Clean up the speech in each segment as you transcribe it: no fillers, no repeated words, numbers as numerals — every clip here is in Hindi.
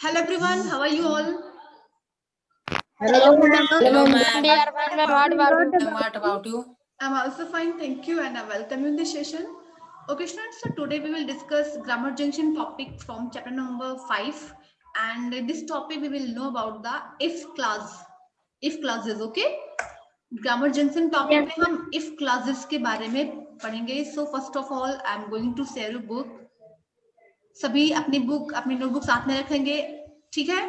Hello everyone, how are you all? Hello, ma'am. Hello, ma'am. We are fine, ma'am. What about you? And what about you? I'm also fine, thank you, and I welcome you in this session. Okay, students, so today we will discuss grammar junction topic from chapter number 5, and in this topic we will know about the if clause, if clauses. Okay, grammar junction topic में हम if clauses के बारे में पढ़ेंगे. So first of all, I'm going to share a book. सभी अपनी बुक अपनी नोटबुक साथ में रखेंगे, ठीक है?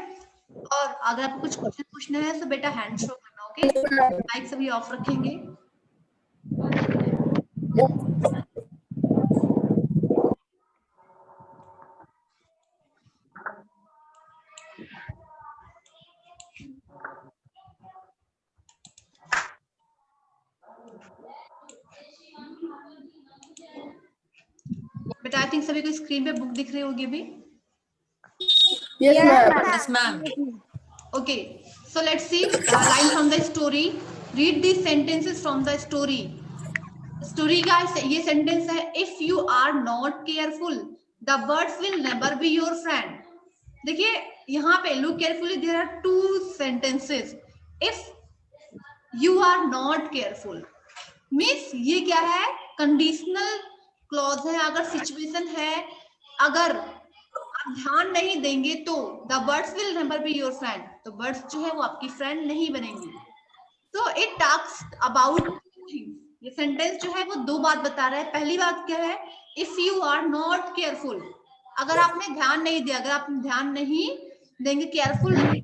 और अगर आपको कुछ क्वेश्चन पूछना है तो बेटा हैंड शो करना. ओके, माइक सभी ऑफ रखेंगे. बेटा आई थिंक सभी को स्क्रीन पे बुक दिख रही होगी अभी. Yes, ma'am. Yes, ma'am. Okay, so let's see line from the story. Read these sentences from the story. Story का ये सेंटेंस है, if you are not careful the birds will never be your friend. देखिए यहाँ पे look carefully, there are two sentences. If you are not careful means ये क्या है, कंडीशनल क्लॉज है. अगर सिचुएशन है, अगर आप ध्यान नहीं देंगे तो the birds will never be your friend, तो बर्ड्स जो है वो आपकी फ्रेंड नहीं बनेंगी. तो इट टॉक्स अबाउट थिंग्स. ये सेंटेंस जो है वो दो बात बता रहा है. पहली बात क्या है, if you are not careful, अगर आपने ध्यान नहीं दिया, अगर आप ध्यान नहीं देंगे, केयरफुल नहीं,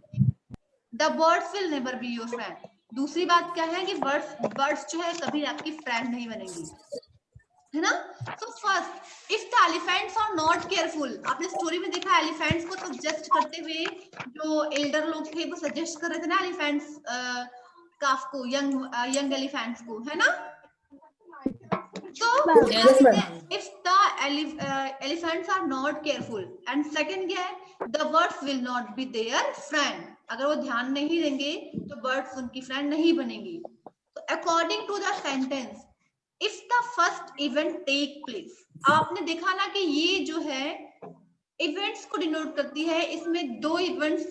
the birds will never be your friend. दूसरी बात क्या है कि बर्ड्स जो है कभी आपकी फ्रेंड नहीं बनेंगी, है ना. So first, if the elephants are not careful, आपने स्टोरी में देखा एलिफेंट्स को सजेस्ट करते हुए जो एल्डर लोग थे वो सजेस्ट कर रहे थे ना एलिफेंट्स काफ को, यंग एलिफेंट्स को, है ना. So Yes, ma'am. if the elephants are not careful, and second क्या है, the birds will not be their friend. अगर वो ध्यान नहीं देंगे तो birds उनकी friend नहीं बनेंगी. So according to the sentence, if the first event take place, आपने देखा ना कि ये जो है events को डिनोट करती है. इसमें दो events,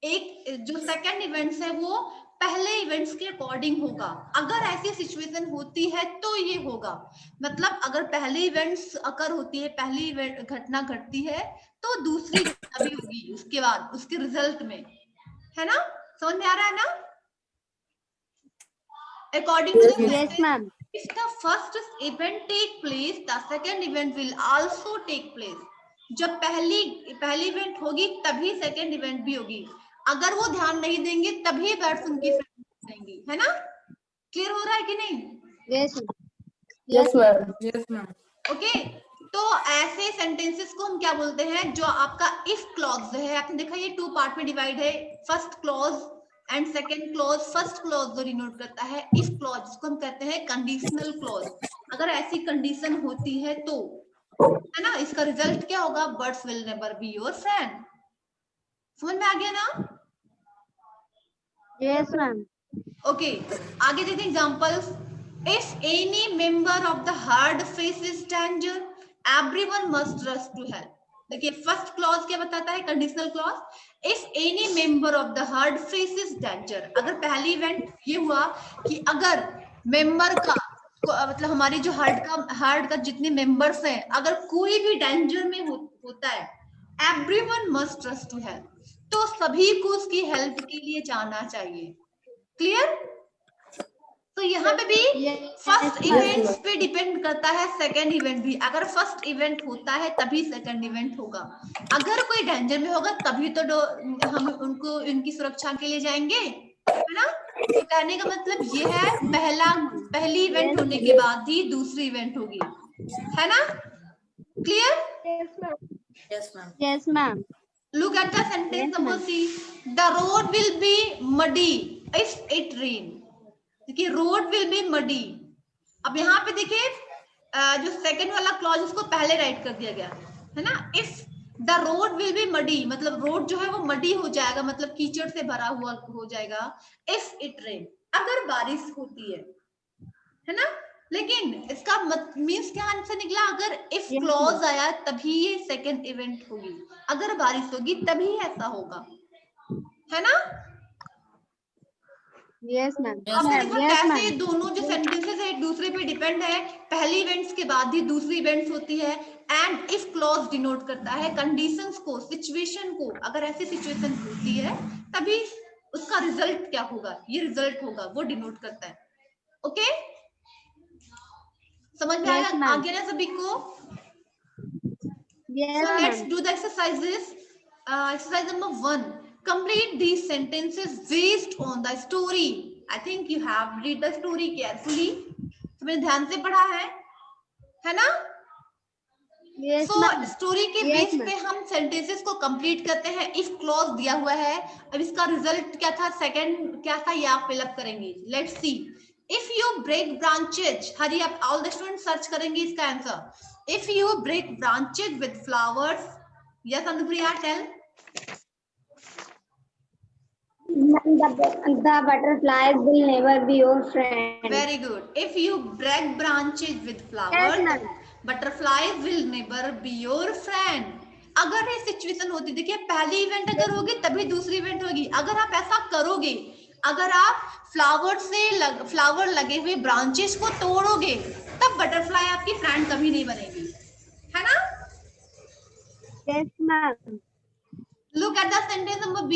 एक जो सेकंड इवेंट्स है वो पहले इवेंट्स के अकॉर्डिंग होगा. अगर ऐसी सिचुएशन होती है तो ये होगा, मतलब अगर पहले इवेंट्स अकर होती है, पहली घटना घटती है तो दूसरी घटना भी होगी उसके बाद, उसके रिजल्ट में, है ना. समझ में आ रहा है ना. According to the Yes, ma'am. if the first event take place, the second event will also take place. जब पहली इवेंट होगी तभी सेकंड इवेंट भी होगी. अगर वो ध्यान नहीं देंगे तभी बर्ड्स उनकी फ्रेंड बनेंगी, है ना. क्लियर हो रहा है कि नहीं? Yes. Yes, ma'am. Yes, ma'am. Okay, तो ऐसे सेंटेंसेस को हम क्या बोलते हैं, जो आपका इफ क्लॉज है. आपने देखा ये टू पार्ट में डिवाइड है, first clause and second clause. First clause जो डिनोट करता है इफ क्लॉज, जिसको हम कहते हैं कंडीशनल क्लॉज. अगर ऐसी कंडीशन होती है तो, है ना, इसका रिजल्ट क्या होगा, birds will never be your friend. समझ में आ गया ना. Yes, ma'am. ओके, आगे देखते हैं examples. If any member of the herd faces danger, everyone must rush to help. देखिए फर्स्ट क्लॉज क्या बताता है, conditional clause. If any member of the herd faces danger, अगर पहली इवेंट ये हुआ कि अगर मेंबर का मतलब हमारी जो हर्ड का जितने मेंबर्स हैं, अगर कोई भी डेंजर में होता है, everyone must rush to help, तो सभी को उसकी हेल्प के लिए जाना चाहिए. क्लियर. तो यहाँ पे भी फर्स्ट इवेंट्स पे डिपेंड करता है सेकंड इवेंट भी. अगर फर्स्ट इवेंट होता है तभी सेकंड इवेंट होगा. अगर कोई डेंजर में होगा तभी तो हम उनको उनकी सुरक्षा के लिए जाएंगे, है ना. तो कहने का मतलब ये है, पहली इवेंट होने के बाद ही दूसरी इवेंट होगी, है ना. Clear. Yes, ma'am. Yes, ma'am. Yes, ma'am. Look at the sentence Yes, number ma'am. C. The road will be muddy if it rain. देखिए रोड विल बी मडी. अब यहाँ पे देखिए जो सेकंड वाला क्लॉज उसको पहले राइट कर दिया गया है ना. If the road will be muddy, मतलब रोड जो है वो मडी हो जाएगा, मतलब कीचड़ से भरा हुआ हो जाएगा. इफ इट रेन, अगर बारिश होती है ना. लेकिन इसका मीन्स क्या आंसर निकला, अगर इफ Yes, क्लॉज आया तभी ये सेकंड इवेंट होगी, अगर बारिश होगी तभी ऐसा होगा, है ना। yes, ma'am. आपने Yes, देखा Yes, कैसे ma'am. दोनों जो सेंटेंसेस है एक दूसरे पे डिपेंड है, पहली इवेंट्स के बाद ही दूसरी इवेंट्स होती है। एंड इफ क्लॉज डिनोट करता है कंडीशंस को, सिचुएशन को, अगर ऐसी सिचुएशन होती है तभी उसका रिजल्ट क्या होगा, ये रिजल्ट होगा, वो डिनोट करता है। ओके, समझ में Yes, आ ma'am. गया ना सभी को। Yes, So let's ma'am. do the exercises. Exercise number 1. Complete these sentences based on the story. I think you have read the story carefully. तुमने ध्यान से पढ़ा है ना। Yes, So ma'am. स्टोरी के Yes, बेस ma'am. पे हम सेंटेंसेस को कंप्लीट करते हैं। इफ क्लॉज दिया हुआ है, अब इसका रिजल्ट क्या था, सेकंड क्या था, ये आप फिलअप करेंगे। Let's see. If you break branches, hurry up, all the student search करेंगे इसका आंसर। इफ यू ब्रेक ब्रांचेज विद फ्लावर्स, yes Anupriya tell. The butterflies will never be your friend. Very good. If you break branches with Yes, flowers, ma'am. Butterflies will never be your friend. अगर ये सिचुएशन होती, देखिए पहली इवेंट अगर होगी तभी दूसरी इवेंट होगी। अगर आप ऐसा करोगे, अगर आप फ्लावर लगे हुए ब्रांचेस को तोड़ोगे, तब बटरफ्लाई आपकी फ्रेंड कभी नहीं बनेगी, है ना। Yes, ma'am. Look at the sentence number B.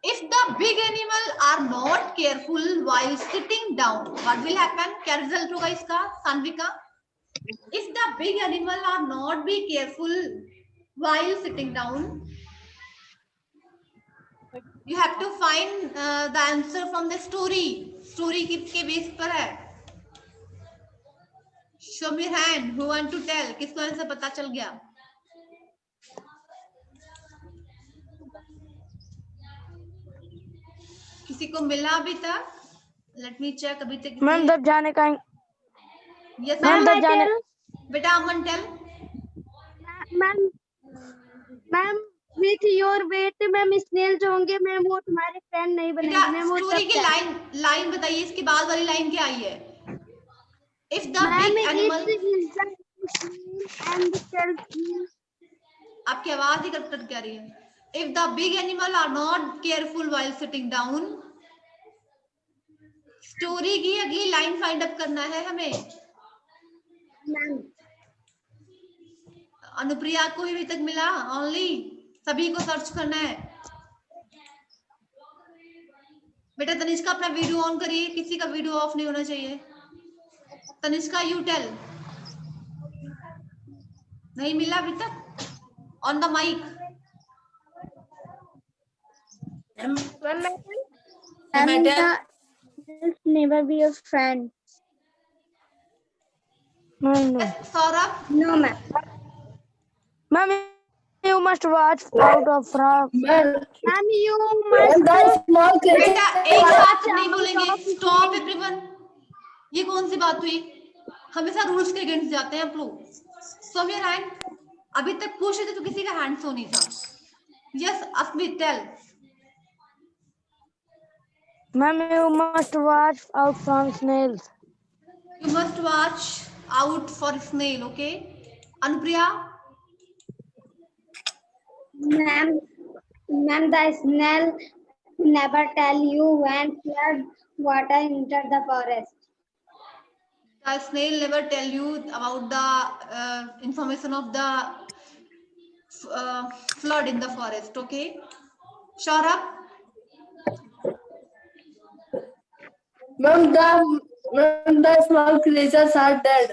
If the big animal are not careful while sitting down, what will happen? क्या रिजल्ट होगा इसका Sanvika? If the big animal are not be careful while sitting down, you have to find the answer from the story. Story के बेस पर है। Show me your hand. Who want to tell? किसको आंसर पता चल गया? किसी को मिला अभी तक? Let me check अभी तक। मैम तब जाने का Yes, मैम ma'am. तब जाने बेटा Aman tell. Ma'am with your wet ma'am snail जो होंगे मैम वो तुम्हारे फ्रेंड नहीं बनेंगे बेटा मैम। वो स्टोरी की लाइन बताइए, इसके बाद वाली लाइन क्या आई है? If the ma'am big animal, and आपकी आवाज ही कट कट क्या रही है। If the big animal are not careful while sitting down, story की अगली लाइन फाइंड अप करना है हमें। मैम अनुप्रिया को ही अभी तक मिला ओनली, सभी को सर्च करना है। बेटा तनिष्का अपना वीडियो ऑन करिए, किसी का वीडियो ऑफ नहीं होना चाहिए। Tanishka you tell. नहीं मिला अभी तक? On the mic. never be your friend. Ma'am Saurabh. No ma'am. Ma'am you must watch out of frog. Ma'am you must बेटा एक साथ नहीं बोलेंगे। Stop everyone. ये कौन सी बात हुई? हमेशा रूल्स के अगेंस्ट जाते हैं आप लोग। सो मेयर हैंड, अभी तक पूछ रहे थे तो किसी का हैंड सो नहीं था। Yes Asmit tell. Ma'am you must watch out from snails. You must watch out for snail, okay? Anupriya? ma'am the snail never tell you when flood water enter the forest. The snail never tell you about the information of the flood in the forest, okay? Saurabh? Ma'am, the small creatures are dead.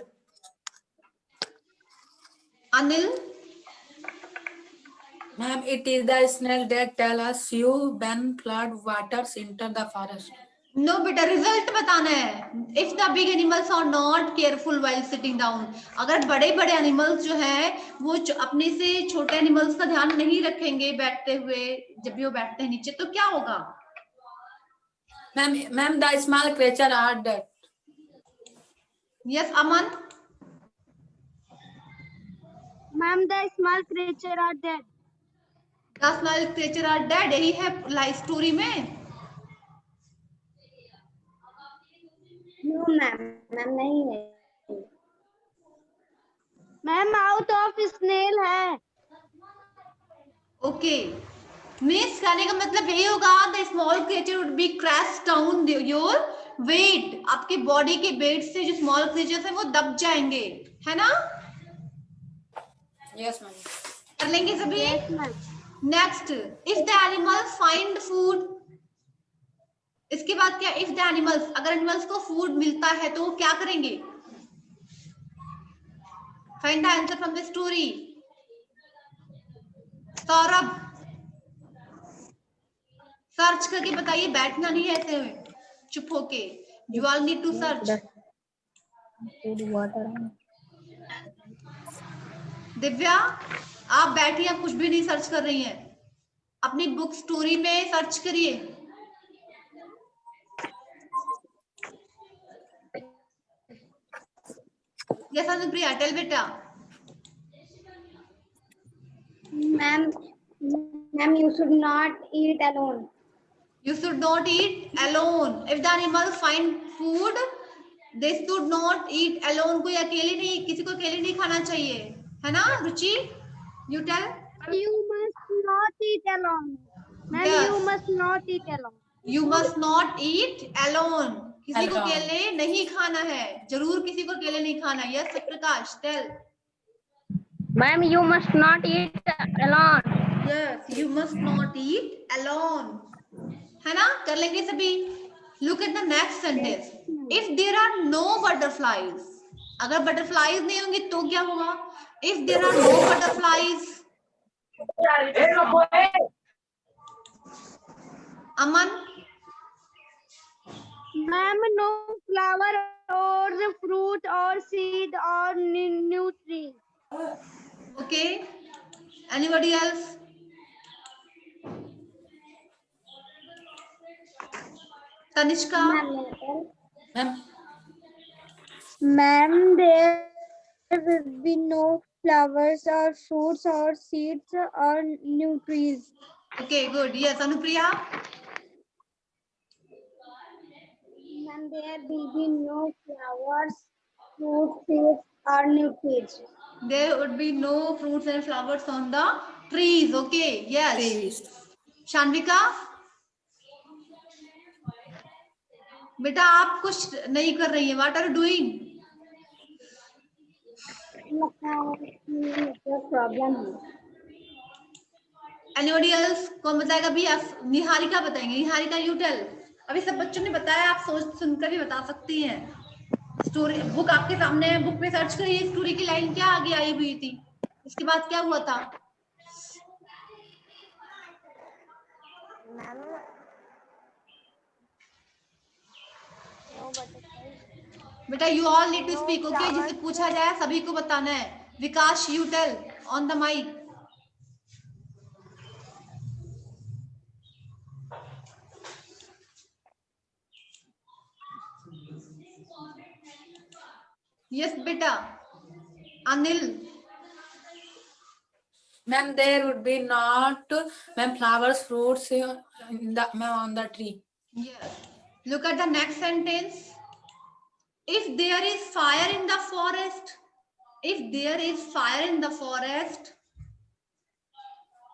Anil? Ma'am, it is the snail that tell us you when flood waters enter the forest. No बेटा रिजल्ट बताना है। If the big animals are not careful while sitting down, अगर बड़े बड़े एनिमल्स जो हैं वो अपने से छोटे एनिमल्स का ध्यान नहीं रखेंगे बैठते हुए, जब भी वो बैठते हैं नीचे, तो क्या होगा? Ma'am, the small creatures are dead. Yes Aman? Ma'am the small creature are dead. The small creature are dead, यही है लाइफ स्टोरी में। No ma'am नहीं है। मैम माउथ ऑफ स्नेल है। ओके, मीन्स कहने का मतलब यही होगा, the small creature would be crash down your weight, आपके बॉडी के वेट से जो स्मॉल क्रिएचर्स है वो दब जाएंगे, है ना? Yes, ma'am. कर लेंगे सभी? Yes ma'am. Next, if the animals find food, इसके बाद क्या? इफ द एनिमल्स, अगर एनिमल्स को फूड मिलता है तो वो क्या करेंगे? Find the answer from the story. Saurabh, search करके बताइए, बैठना नहीं है ऐसे चुप होके, you all need to search. Divya, आप बैठिए, आप कुछ भी नहीं सर्च कर रही हैं, अपनी बुक स्टोरी में सर्च करिए। यस अनुप्रिया, टेल बेटा। Ma'am you should not eat alone. You should not eat alone. If the animals find food, they should not eat alone. कोई अकेले नहीं, किसी को अकेले नहीं खाना चाहिए, है ना रुचि? You tell. You must not eat alone. Ma'am, Yes. you must not eat alone. You must not eat alone. किसी को Alone. अकेले नहीं खाना है, जरूर किसी को अकेले नहीं खाना। Yes Prakash, tell. Ma'am, you must not eat alone. Yes, you must not eat alone. है ना? कर लेंगे सभी। Look at the next sentence. If there are no butterflies, अगर butterflies नहीं होंगे तो क्या होगा? If there are no butterflies, Aman, Ma'am, no flower or the fruit or seed or new tree. okay. Anybody else? Tanishka, Ma'am. Ma'am, there will be no flowers or fruits or seeds or new trees. okay, good. Yes, Anupriya, Ma'am, there will be no flowers, fruits, seeds or new trees. there would be no fruits and flowers on the trees. Okay, yes. Trees. शान्विका, बेटा आप कुछ नहीं कर रही है, what are you doing? Problem है। Anybody else? कौन बताएगा? भी आप निहारिका बताएंगे। Niharika, you tell. अभी सब बच्चों ने बताया, आप सोच सुनकर भी बता सकती हैं। स्टोरी बुक आपके सामने है, बुक में सर्च करिए स्टोरी की लाइन क्या आगे आई हुई थी, इसके बाद क्या हुआ था। बेटा you all need to speak, okay? जिसे पूछा जाए सभी को बताना है। Vikas, you tell on the mic. Yes बेटा। Anil, Ma'am, there would be not, ma'am, flowers, fruits in the, ma'am, on the tree. yes. Look at the next sentence. If there is fire in the forest, if there is fire in the forest,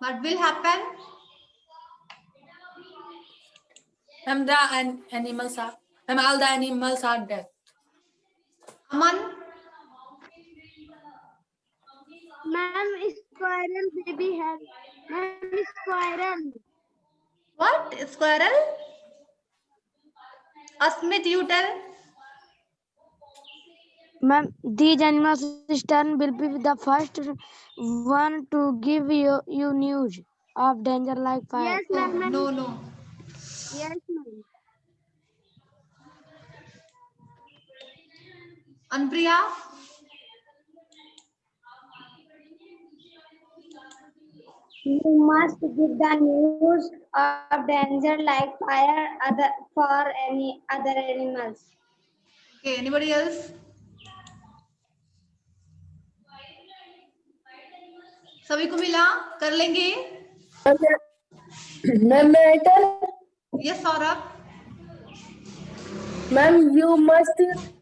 what will happen? Ma'am, the animals are, ma'am, all the animals are dead. Aman, Ma'am, squirrel baby has. Ma'am, squirrel. what? Squirrel? Asmit, you tell. Ma'am, these animals turn will be the first one to give you news of danger like fire. Yes, ma'am. No, no. Yes, ma'am. Anpriya, You must give the news of danger like fire for any other animals. okay. Anybody else? सभी को मिला? कर लेंगे? मैम मैं tell? Yes Saurabh. Ma'am you must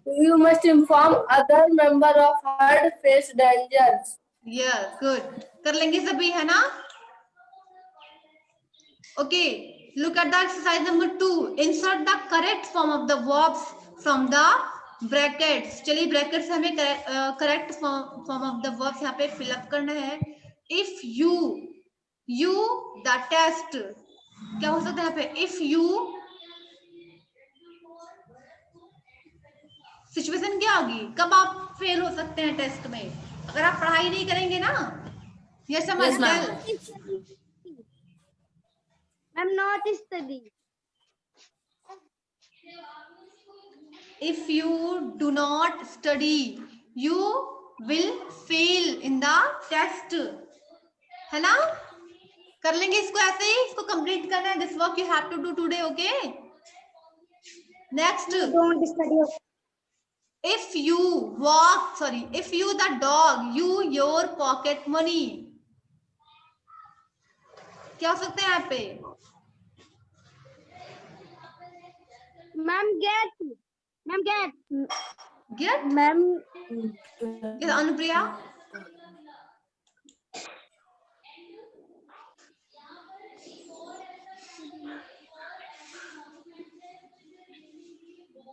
You must inform other member of herd face dangers. Yes good, कर लेंगे सभी, है ना? Okay, look at the exercise number 2. Insert the correct form of the verbs from the brackets. चलिए ब्रैकेट से हमें correct form of the verbs यहाँ पे फिलअप करना है. इफ यू द टेस्ट, क्या हो सकता है यहाँ पे? इफ यू, सिचुएशन क्या होगी? कब आप फेल हो सकते हैं टेस्ट में? अगर आप पढ़ाई नहीं करेंगे ना. Yes Yes, ma'am. I'm not studying. If you do not study, you will fail in the test. है ना? कर लेंगे इसको ऐसे ही, इसको कंप्लीट करना है. This work you have to do today. Okay, next. Don't study. If you walk, sorry, if you the dog, you your pocket money. क्या हो सकता है यहाँ पे? Ma'am, get. Ma'am, get. Get? Ma'am, Yes, Anupriya.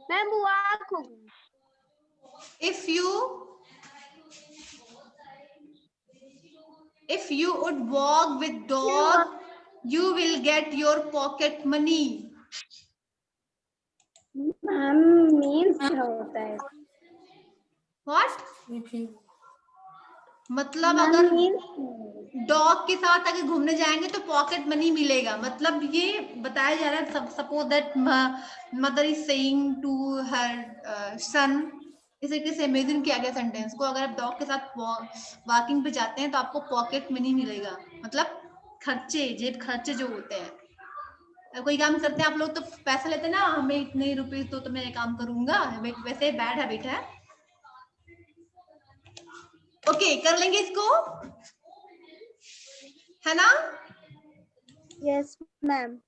ma'am, walk होगा. If you would walk with dog, you will get your pocket money. Ma'am, means क्या होता है? What? If you मतलब Ma'am, अगर means डॉग के साथ अगर घूमने जाएंगे तो पॉकेट मनी मिलेगा. मतलब ये बताया जा रहा है, suppose that mother is saying to her son. इस तरीके से इमेजिन किया गया सेंटेंस को. अगर आप डॉग के साथ वॉकिंग पे जाते हैं तो आपको पॉकेट मनी मिलेगा. मतलब खर्चे, जेब खर्चे जो होते हैं. कोई काम करते हैं आप लोग तो पैसा लेते हैं ना, हमें इतने रुपए तो मैं ये काम करूंगा. वैसे बैड हैबिट है. ओके, कर लेंगे इसको, है ना? yes, ma'am.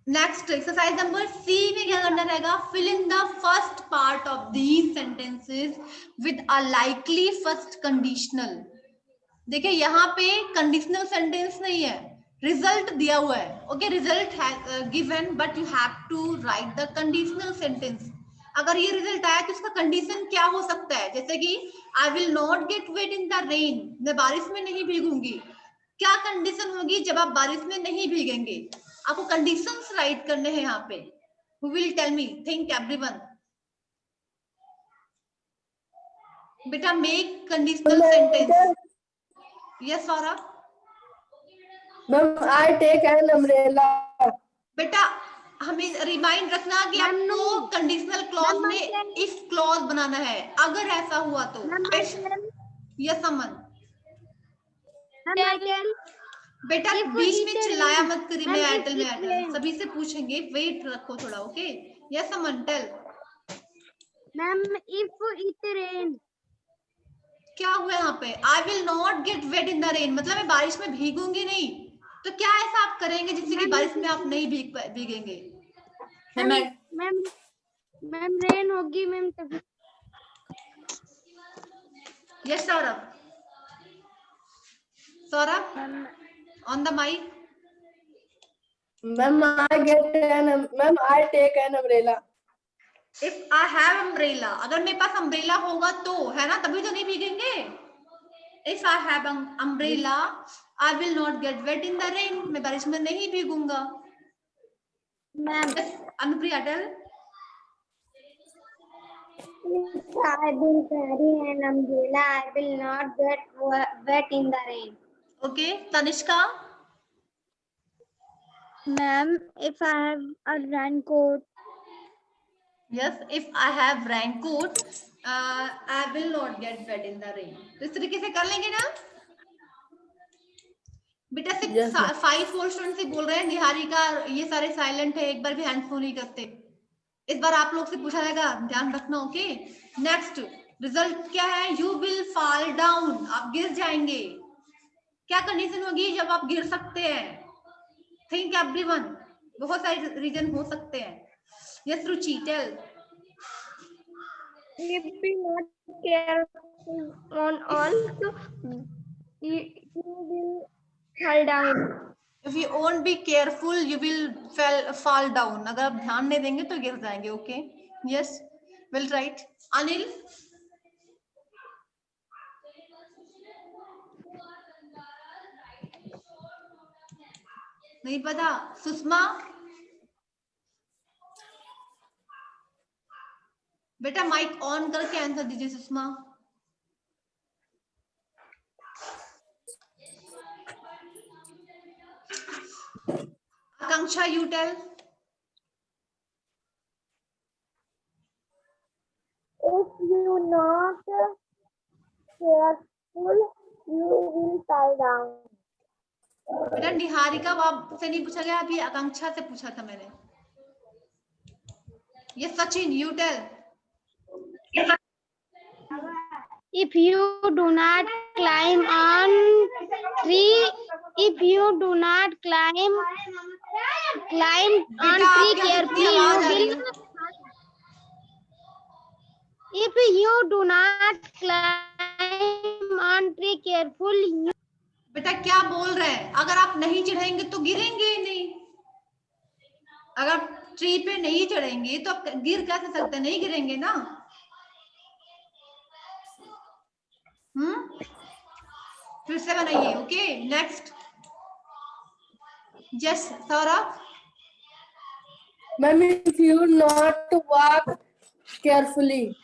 Next exercise number C में क्या करना रहेगा? Fill in the first part of these sentences with a likely first conditional. देखिए यहाँ पे कंडीशनल सेंटेंस नहीं है, रिजल्ट दिया हुआ है. ओके, रिजल्ट है given but you have to write the conditional sentence. अगर ये रिजल्ट आया तो इसका कंडीशन क्या हो सकता है? जैसे कि I will not get wet in the rain, मैं बारिश में नहीं भीगूंगी. क्या कंडीशन होगी जब आप बारिश में नहीं भीगेंगे? आपको कंडीशंस राइट करने हैं यहाँ पे. Who will tell me? Think everyone. बेटा make conditional sentence. Yes, Saurabh. Ma'am, I take an umbrella. बेटा हमें रिमाइंड रखना कि आपको कंडीशनल क्लॉज में इफ क्लॉज बनाना है. अगर ऐसा हुआ तो. यस अमन. बेटा बीच में चिल्लाया मत करिए. मैं एयरटेल में एयरटेल सभी से पूछेंगे, वेट रखो थोड़ा. Okay, yes Aman tell. Ma'am, if it rains. क्या हुआ यहाँ पे? I will not get wet in the rain, मतलब मैं बारिश में भीगूंगी नहीं. तो क्या ऐसा आप करेंगे जिससे कि बारिश में आप नहीं भीगेंगे? मैम रेन होगी मैम तभी. Yes Saurabh. Saurabh on the mic. Ma'am, I take an umbrella. If I have umbrella, अगर मेरे पास अम्ब्रेला होगा तो, है ना, तभी तो नहीं भीगेंगे. If I have umbrella I will not get wet in the rain, मैं बारिश में नहीं भीगूंगा. Ma'am Anupriya tell. if I will carry an umbrella, I will not get wet in the rain. Okay, Tanishka. Ma'am, if I have a raincoat. Yes, if I have raincoat, I will not get wet in the rain. तो इस तरीके से कर लेंगे ना बेटा. Yes, ma'am. 5-4 स्टूडेंट से बोल रहे हैं. निहारिका ये सारे साइलेंट है, एक बार भी हैंड फोन नहीं करते. इस बार आप लोग से पूछा जाएगा, ध्यान रखना. ओके, नेक्स्ट रिजल्ट क्या है? यू विल फॉल डाउन, आप गिर जाएंगे. क्या कंडीशन होगी जब आप गिर सकते हैं? Think everyone. बहुत सारे रीजन हो सकते हैं. Yes Ruchi tell. if we not careful on all, so you will fall down. If you won't be careful, you will fall down. अगर आप ध्यान नहीं देंगे तो गिर जाएंगे. Okay. Yes. Well, right. Anil. नहीं पता. सुषमा. बेटा माइक ऑन करके आंसर दीजिए Sushma. Akanksha, you tell. If you not careful, you will fall down. बेटा निहारिका आपसे नहीं पूछा गया, अभी आकांक्षा से पूछा था मैंने. ये Sachin, you tell. If you do not climb on tree, if you do not climb on tree carefully, you will. If you do not climb on tree carefully, you. बेटा क्या बोल रहे हैं? अगर आप नहीं चढ़ेंगे तो गिरेंगे ही नहीं. अगर ट्री पे नहीं चढ़ेंगे तो आप गिर कैसे सकते हैं? नहीं गिरेंगे ना. फिर से बनाइए. Okay, next. Yes Saurabh. Ma'am, if you not walk carefully,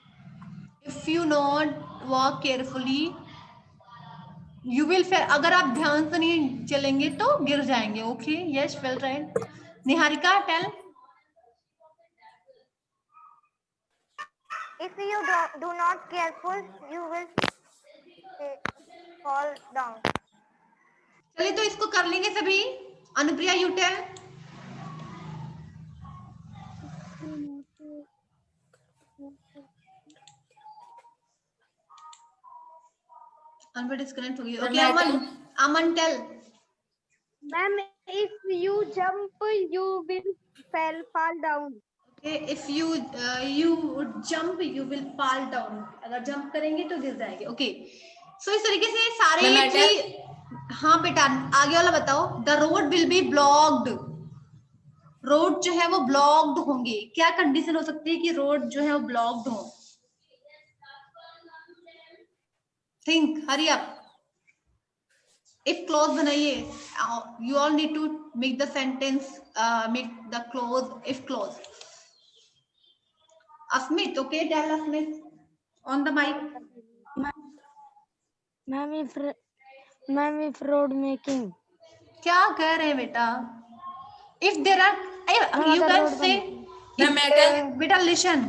If you not walk carefully, you will fall. अगर आप ध्यान से नहीं चलेंगे तो गिर जाएंगे. Okay, yes, well right. Niharika, tell. If you do not careful, you will fall down. चलिए तो इसको कर लेंगे सभी. Anupriya, you tell. Anwar disconnect हो गई. Okay, Aman tell. Ma'am, if you jump, you will fall down. Okay, if you jump, you will fall down. अगर जंप करेंगे तो गिर जाएंगे. ओके, सो इस तरीके से सारे. हाँ बेटा, आगे वाला बताओ. The road will be blocked. Road जो है वो ब्लॉक्ड होंगे. क्या कंडीशन हो सकती है कि रोड जो है वो ब्लॉक्ड हो? Think, hurry up. If clause बनाइए. You all need to make the sentence, make the clause if clause. Asmit, okay, tell Asmit on the mic. Ma'am, if road making. क्या कह रहे हैं बेटा? If there are, you can say. बेटा listen.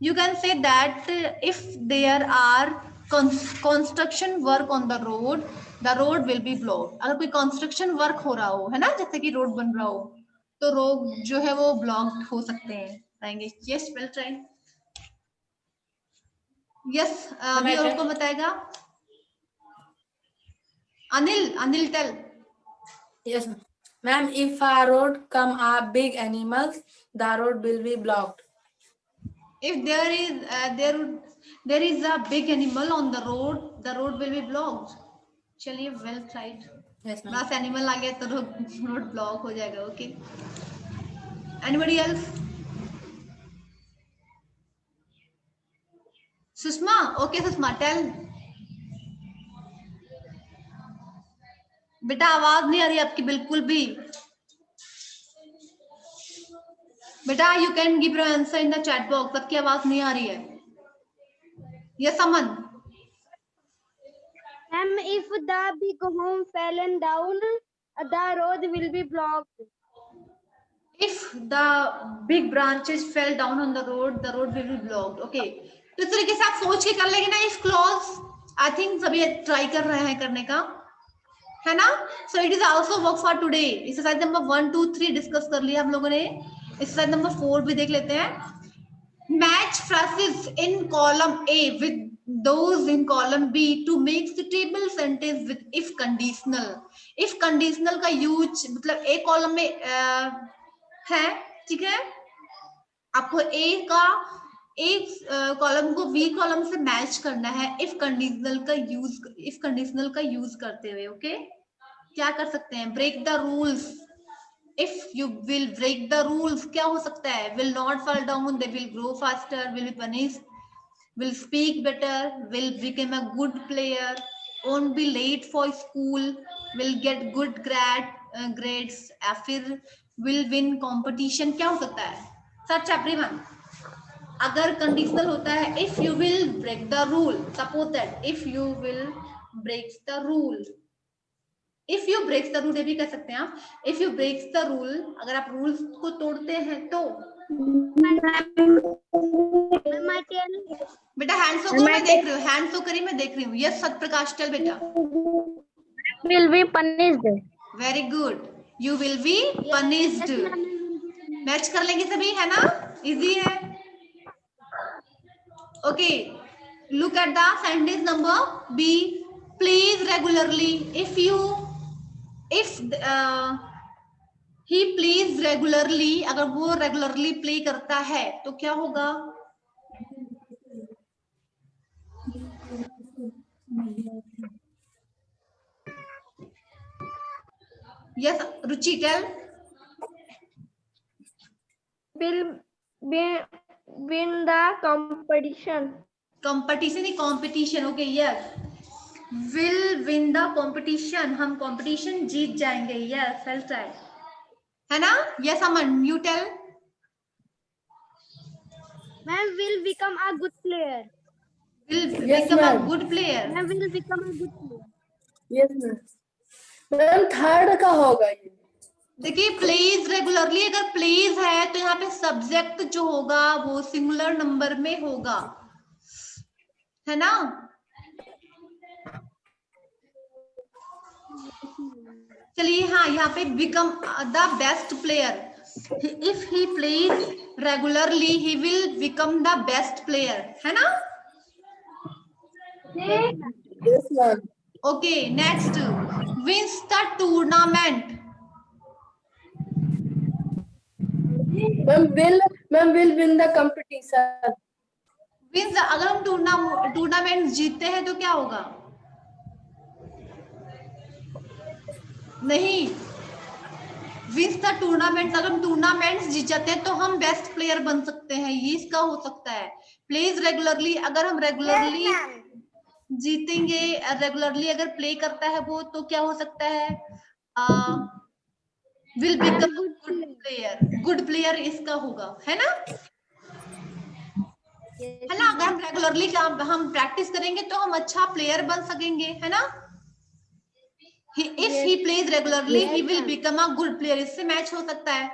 You can say that if there are construction work on the road will be blocked. अगर कोई construction work हो रहा हो, है ना, जैसे कि रोड बन रहा हो, तो रोड जो है वो ब्लॉक्ड हो सकते हैं. आएंगे. Yes, well tried. यस, अभी और को बताएगा. Anil tell. Yes, ma'am. If a road come a big animals, the road will be blocked. If there is a big animal on the road will be blocked. चलिए, well tried. Yes, ma'am. बस एनिमल आ गया तो रोड ब्लॉक हो जाएगा. Okay, anybody else? Sushma, okay Sushma tell. बेटा आवाज नहीं आ रही आपकी बिल्कुल भी. बेटा you can give your answer in the chat box. आपकी आवाज नहीं आ रही है. Yes Aman. Ma'am, if the big home fallen down, the road will be blocked. If the big branches fell down on the road will be blocked. Okay, तो इस तरीके से आप सोच के कर लेंगे ना. इफ क्लॉज आई थिंक सभी ट्राई कर रहे हैं करने का, है ना. So it is also work for today. Exercise number 1, 2, 3 discuss कर लिया हम लोगों ने. एक्सरसाइज नंबर 4 भी देख लेते हैं. Match phrases in column A with those in column B to make suitable sentence with if conditional. if conditional का यूज मतलब A कॉलम में है, ठीक है. आपको A एक कॉलम को बी कॉलम से मैच करना है इफ कंडीशनल का यूज करते हुए। ओके, क्या कर सकते हैं? Break the rules. If you will break the rules, क्या हो सकता है? Will not fall down, they will grow faster, will be punished, will speak better, will become a good player, won't be late for school, will get good grades, या फिर will win competition। क्या हो सकता है? Search everyone. अगर कंडीशनल होता है if you will break the rule, suppose that if you will break the rule, if you break the rule ये भी कह सकते हैं आप। if you break the rule, अगर आप रूल्स को तोड़ते हैं तो बेटा हैंड शो को मैं देख रही हूँ, हैंड शो करी मैं देख रही हूँ। यस सत्यप्रकाश, टेल बेटा। will be punished. Very good, you will be punished. Match कर लेंगे सभी, है ना? इजी है। Okay, look at the sentence number B. Plays regularly. If he plays regularly, अगर वो रेगुलरली प्ले करता है तो क्या होगा? Yes Ruchi, tell. Will win the competition. Competition ही competition. Okay, yes, will win the competition, हम कंपटीशन जीत जाएंगे। यस, वेल ट्राई, है ना? Yes Aman, you tell. Man will become a good player. Will Yes, become a ma'am. Good player. Man will become a good player. Yes ma'am. Ma'am third का होगा ये। देखिए, प्लेज रेगुलरली, अगर प्लेज है तो यहाँ पे सब्जेक्ट जो होगा वो सिंगुलर नंबर में होगा, है ना? चलिए, हाँ, यहाँ पे become the best player. If he plays regularly he will become the best player, है ना? Yes ma'am. Okay, next, wins the tournament. Ma'am will win the competition. Wins, अगर हम टूर्नामेंट जीतते हैं तो क्या होगा? नहीं, विंस द टूर्नामेंट, अगर हम टूर्नामेंट्स जीत जाते हैं तो हम बेस्ट प्लेयर बन सकते हैं, ये इसका हो सकता है। प्लेज रेगुलरली, अगर हम रेगुलरली जीतेंगे, रेगुलरली अगर प्ले करता है वो, तो क्या हो सकता है? Will become good player, good player इसका होगा, है ना? है ना? अगर हम रेगुलरली हम प्रैक्टिस करेंगे तो हम अच्छा प्लेयर बन सकेंगे, है ना? If he plays regularly, he will become a good player, इससे मैच हो सकता है,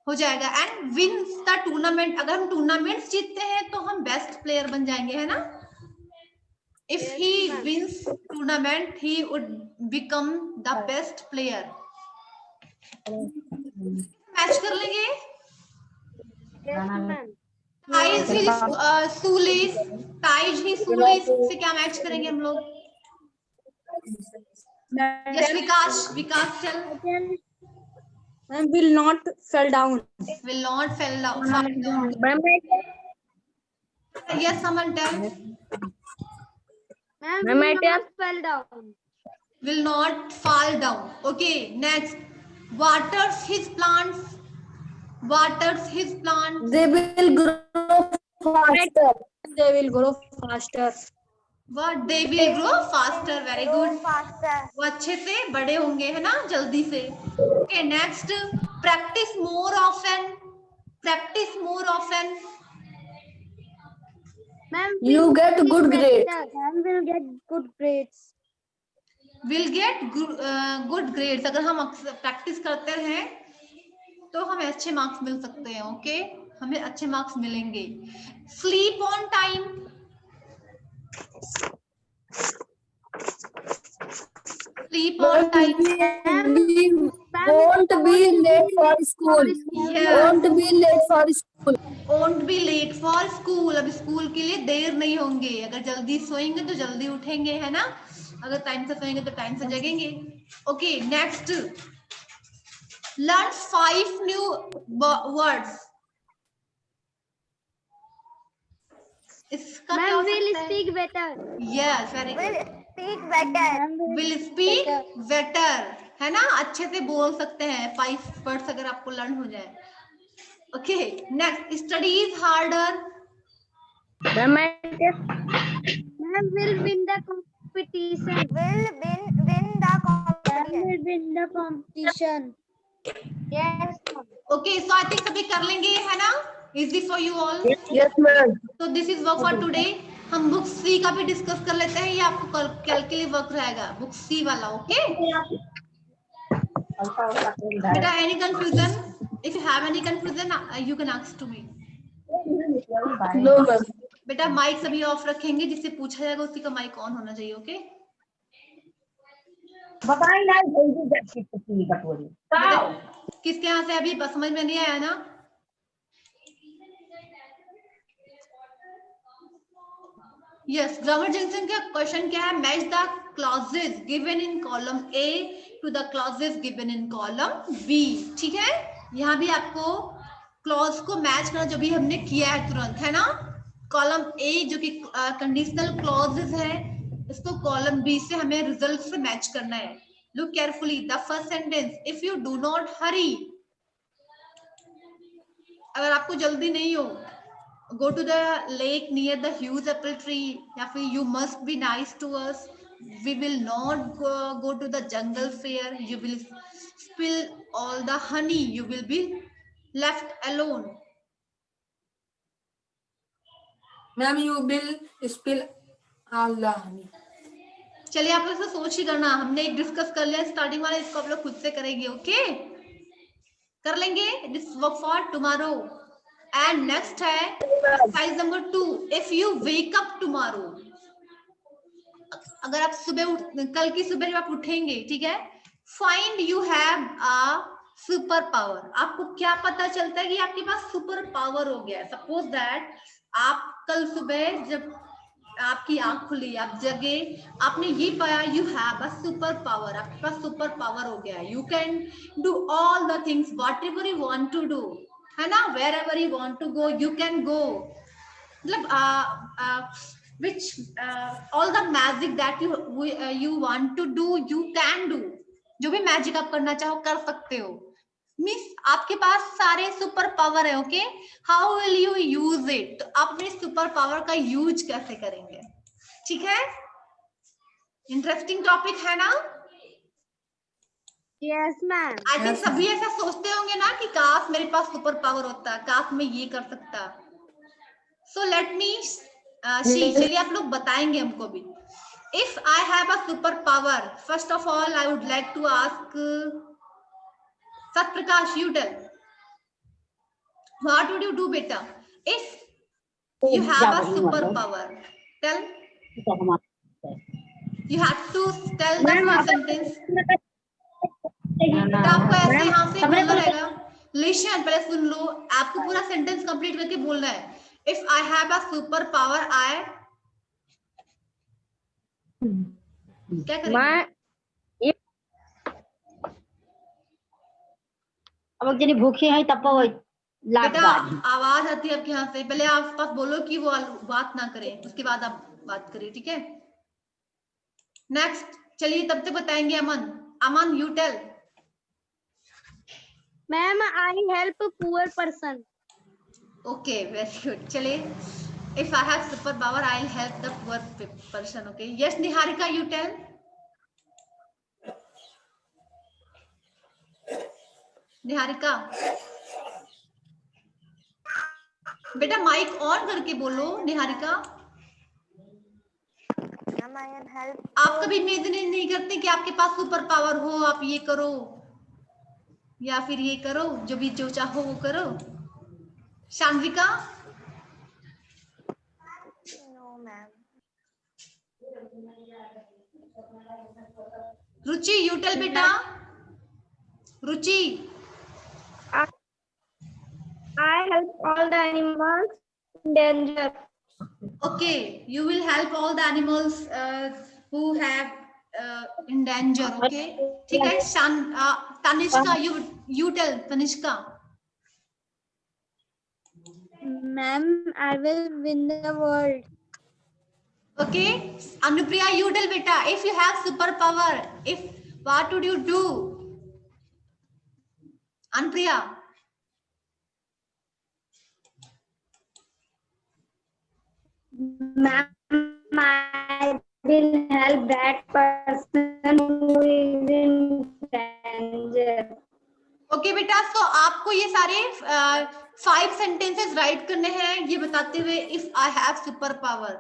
हो जाएगा। एंड विन्स द टूर्नामेंट, अगर हम टूर्नामेंट्स जीतते हैं तो हम बेस्ट प्लेयर बन जाएंगे, है ना? If he wins tournament, he would become the best player. Match कर लेंगे। Ties his shoelace, ties his shoelace से क्या मैच करेंगे हम लोग? Yes, विकास चल। Will not fall down. Will not fall down. Yes, someone tell. Man will not fall down. Will not fall down. Okay, next. Waters his plants. Waters his plants. They will grow faster. They will grow faster. What? They will grow faster. Very good. Faster. वो अच्छे से बड़े होंगे, है ना? जल्दी से। Okay, next. Practice more often. Practice more often. Man You get good grades. Man will get good grades. Will get good grades. अगर हम प्रैक्टिस करते हैं तो हमें अच्छे मार्क्स मिल सकते हैं। ओके, हमें अच्छे मार्क्स मिलेंगे। Sleep on time. Sleep on time. We won't be late for school. Yes. Won't be late for school. Won't be late for school. अब स्कूल के लिए देर नहीं होंगे। अगर जल्दी सोएंगे तो जल्दी उठेंगे, है ना? अगर टाइम से सोएंगे तो टाइम से जगेंगे। Okay, next. Learn 5 new words. इसका क्या हो will सकता है? speak better. Yes, very good. Speak better. Will speak better, है ना, अच्छे से बोल सकते हैं 5 वर्ड्स अगर आपको लर्न हो जाए। Okay, next, studies harder. Ma'am will win the competition. Will win the competition. Will win the competition. Yes. Okay, so I think सभी कर लेंगे, है ना, easy for you all. Yes, ma'am. तो this is work for today. हम बुक सी का भी डिस्कस कर लेते हैं, ये आपको कल के लिए वर्क रहेगा, बुक सी वाला। ओके बेटा, any confusion? If you have any confusion you can ask to me. No, ma'am. बेटा माइक सभी ऑफ रखेंगे, जिससे पूछा जाएगा उसी का माइक ऑन होना चाहिए। ओके बताई ना जल्दी जल्दी कितनी कटोरी बेटा, किसके यहाँ से अभी बस समझ में नहीं आया ना? यस, ग्रामर जंक्शन का क्वेश्चन क्या है? Match the clauses given in column A to the clauses given in column B. ठीक है, यहाँ भी आपको क्लॉज को मैच करना, जो भी हमने किया है तुरंत, है ना। कॉलम ए जो कि कंडीशनल क्लॉजेस है, इसको कॉलम बी से हमें रिजल्ट से मैच करना है। Look carefully the first sentence, if you do not हरी, अगर आपको जल्दी नहीं हो, go to the lake near the huge apple tree, या फिर you must be nice to us, we will not go to the jungle fair, you will spill all the honey, you will be left alone. Ma'am, you will spill all the honey. चलिए आप लोग सोच ही करना, हमने एक डिस्कस कर लिया स्टार्टिंग वाला, इसको आप लोग खुद से करेंगे। ओके कर लेंगे, this work for tomorrow. And next है exercise number 2, if you wake up tomorrow, अगर आप कल की सुबह जब आप उठेंगे, ठीक है, find you have a super power, आपको क्या पता चलता है कि आपके पास सुपर पावर हो गया है। सपोज दैट आप कल सुबह जब आपकी आंख खुली, आप जगे, आपने ये पाया you have a super power, आपके पास सुपर पावर हो गया है। You can do all the things whatever you want to do, है ना, wherever you want to go you can go, मतलब which all the magic that you want to do you can do, जो भी मैजिक आप करना चाहो कर सकते हो। मीन्स आपके पास सारे सुपर पावर है। Okay, how will you use it, तो आप अपने सुपर पावर का यूज कैसे करेंगे? ठीक है, इंटरेस्टिंग टॉपिक है ना। Yes, ma'am. आई थिंक सभी ऐसा सोचते होंगे ना कि काश मेरे पास सुपर पावर होता, काश मैं ये कर सकता। सो लेट मी चलिए आप लोग बताएंगे हमको भी। If I have a super power, first of all I would like to ask Satprakash, you tell. What would you do, beta? If you have a superpower, tell. You have to tell the full sentence. बेटा आपको ऐसे यहाँ से बोलना रहेगा। लिशन, पहले सुन लो, आपको पूरा सेंटेंस कंप्लीट करके बोलना है। If I have a superpower, I क्या करेंगे? अब जनी भूखी है तब बेटा आवाज आती है आपके यहाँ से, पहले आप पास बोलो कि वो बात ना करें, उसके बाद आप बात करिए। ठीक है, नेक्स्ट चलिए तब तक बताएंगे Aman. Aman you tell. Ma'am, I help a poor person. Okay very good, चलिए if I have super power I will help the poor person. Okay yes Niharika you tell. Niharika बेटा माइक ऑन करके बोलो। निहारिका आप कभी इमेजिन नहीं करते कि आपके पास सुपर पावर हो, आप ये करो या फिर ये करो, जो भी जो चाहो वो करो। Shanvika No, ma'am. Ruchi you tell बेटा। Ruchi I help all the animals in danger. okay you will help all the animals who have in danger. okay ठीक है। Tanishka you tell। Tanishka Ma'am, I will win the world. Okay, Anupriya, you tell beta, if you have superpower, what would you do? Anupriya. Ma'am, I will help that person who is in danger. Okay बेटा, सो आपको ये सारे 5 सेंटेंसेस राइट करने हैं ये बताते हुए if I have super power.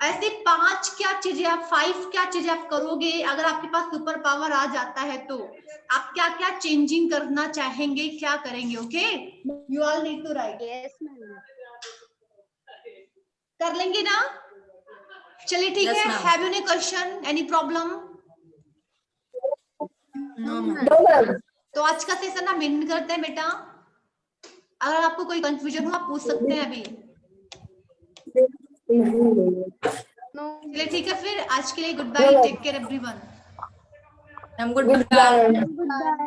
ऐसे 5 क्या चीजें आप 5 क्या चीजें आप करोगे अगर आपके पास सुपर पावर आ जाता है तो आप क्या क्या चेंजिंग करना चाहेंगे, क्या करेंगे? Okay, you all need to write. Yes, ma'am. कर लेंगे ना? चलिए ठीक Yes, है। ma'am. Have you any question, any problem? No, ma'am. No, ma'am. तो आज का सेशन हम एंड करते हैं बेटा। अगर आपको कोई कंफ्यूजन हो आप पूछ सकते हैं अभी। चलिए ठीक है, फिर आज के लिए goodbye, take care everyone. Ma'am, goodbye. Goodbye. Goodbye.